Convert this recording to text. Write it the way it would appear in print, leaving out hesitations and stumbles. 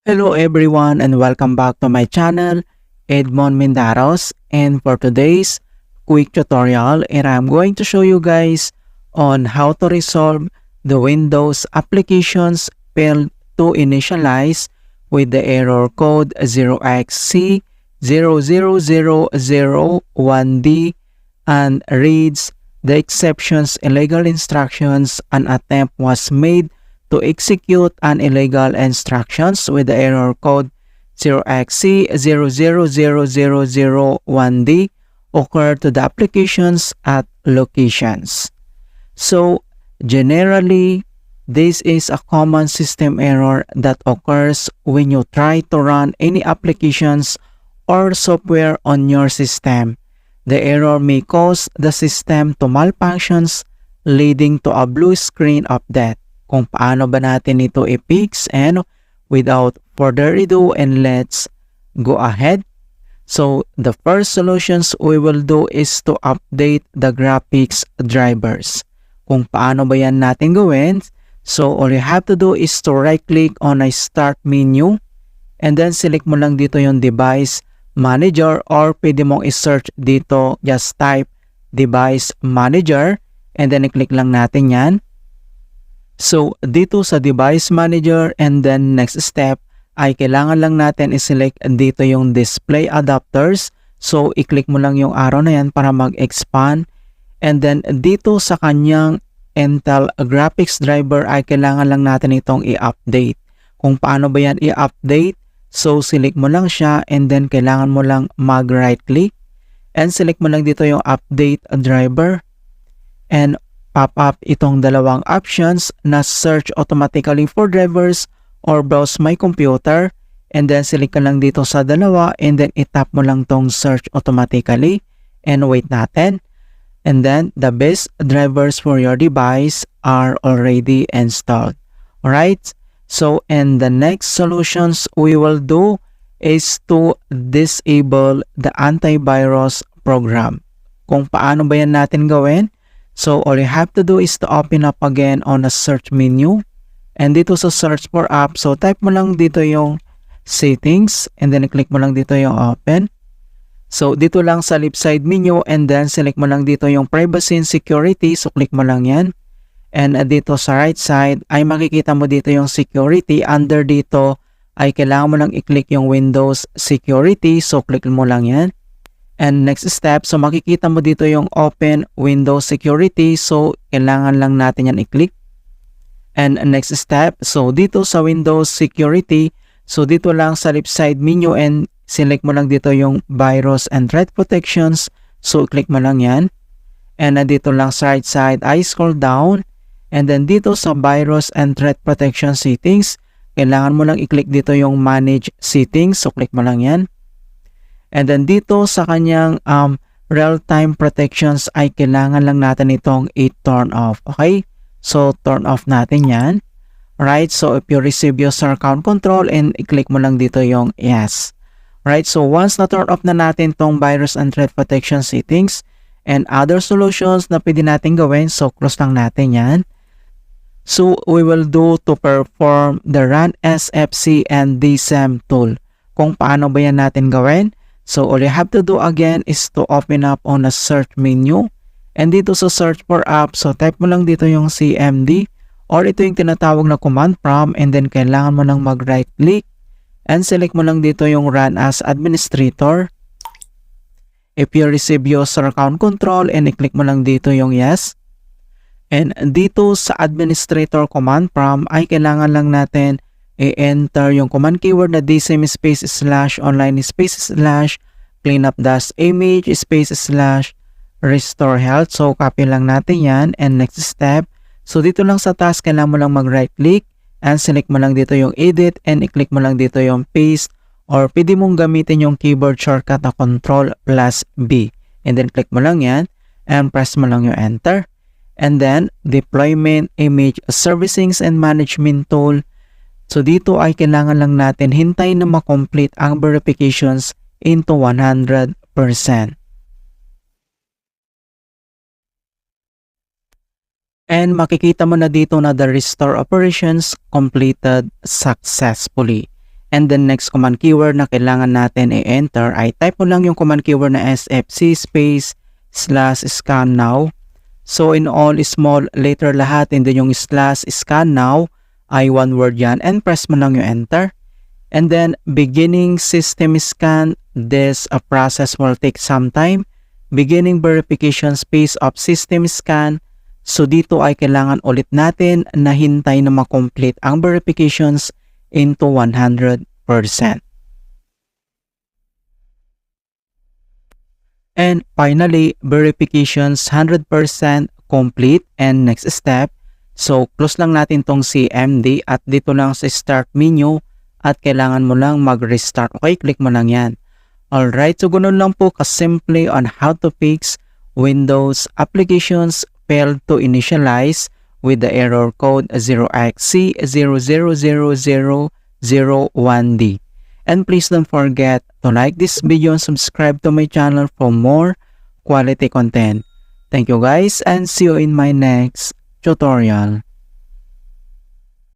Hello everyone and welcome back to my channel, Edmund Mindaros, and for today's quick tutorial I'm going to show you guys on how to resolve the Windows applications failed to initialize with the error code 0xc000001d and reads the exceptions illegal instructions. An attempt was made to execute an illegal instructions with the error code 0xc000001d occur to the applications at locations. So generally, this is a common system error that occurs when you try to run any applications or software on your system. The error may cause the system to malfunctions, leading to a blue screen of death. Kung paano ba natin ito i-fix, and without further ado, and let's go ahead. So the first solutions we will do is to update the graphics drivers. Kung paano ba yan natin gawin? So all you have to do is to right click on a start menu and then select mo lang dito yung device manager, or pwede mong i-search dito, just type device manager and then i-click lang natin yan. So dito sa device manager, and then next step ay kailangan lang natin i-select dito yung display adapters. So i-click mo lang yung arrow na yan para mag-expand, and then dito sa kanyang Intel graphics driver ay kailangan lang natin itong i-update. Kung paano ba yan i-update? So select mo lang siya and then kailangan mo lang mag-right click and select mo lang dito yung update driver, and pop up itong dalawang options na search automatically for drivers or browse my computer, and then select ka lang dito sa dalawa and then itap mo lang tong search automatically and wait natin, and then the best drivers for your device are already installed. Alright, so and the next solutions we will do is to disable the antivirus program. Kung paano ba yan natin gawin? So all you have to do is to open up again on the search menu, and dito sa search for app, so type mo lang dito yung settings and then click mo lang dito yung open. So dito lang sa left side menu, and then select mo lang dito yung privacy and security, so click mo lang yan. And dito sa right side ay makikita mo dito yung security. Under dito ay kailangan mo lang i-click yung Windows security, so click mo lang yan. And next step, so makikita mo dito yung open Windows security, so kailangan lang natin yan i-click. And next step, so dito sa Windows security, so dito lang sa left side menu and select mo lang dito yung virus and threat protections, so click mo lang yan. And dito lang sa right side ay scroll down, and then dito sa virus and threat protection settings, kailangan mo lang i-click dito yung manage settings, so click mo lang yan. And then dito sa kanyang real-time protections ay kailangan lang natin itong i-turn off. Okay? So turn off natin yan. Right? So if you receive user account control, and i-click mo lang dito yung yes. Right? So once na turn off na natin tong virus and threat protection settings and other solutions na pwede natin gawin, so close lang natin yan. So we will do to perform the run SFC and DSEM tool. Kung paano ba yan natin gawin? So all you have to do again is to open up on a search menu, and dito sa search for app, so type mo lang dito yung CMD, or ito yung tinatawag na command prompt, and then kailangan mo lang mag right click and select mo lang dito yung run as administrator. If you receive user account control, and i-click mo lang dito yung yes. And dito sa administrator command prompt ay kailangan lang natin i-enter yung command keyword na dsem space slash online space slash cleanup dash image space slash restore health. So copy lang natin yan, and next step, so dito lang sa task kailangan mo lang mag right click and select mo lang dito yung edit, and i-click mo lang dito yung paste, or pwede mong gamitin yung keyboard shortcut na Ctrl plus B, and then click mo lang yan and press mo lang yung enter. And then deployment image servicing and management tool, so dito ay kailangan lang natin hintayin na ma-complete ang verifications into 100%. And makikita mo na dito na the restore operations completed successfully. And the next command keyword na kailangan natin i-enter ay type mo lang yung command keyword na sfc space /scan now. So in all small letter lahat, and then yung /scan now ay one word yan, and press mo lang yung enter. And then beginning system scan, this process will take some time. Beginning verification space of system scan. So dito ay kailangan ulit natin na hintay na makomplete ang verifications into 100%. And finally, verifications 100% complete, and next step. So close lang natin tong CMD at dito lang sa start menu at kailangan mo lang mag-restart. Okay, click mo lang yan. Alright, so ganun lang po kasimple on how to fix Windows applications failed to initialize with the error code 0xc000001d. And please don't forget to like this video and subscribe to my channel for more quality content. Thank you guys, and see you in my next tutorial.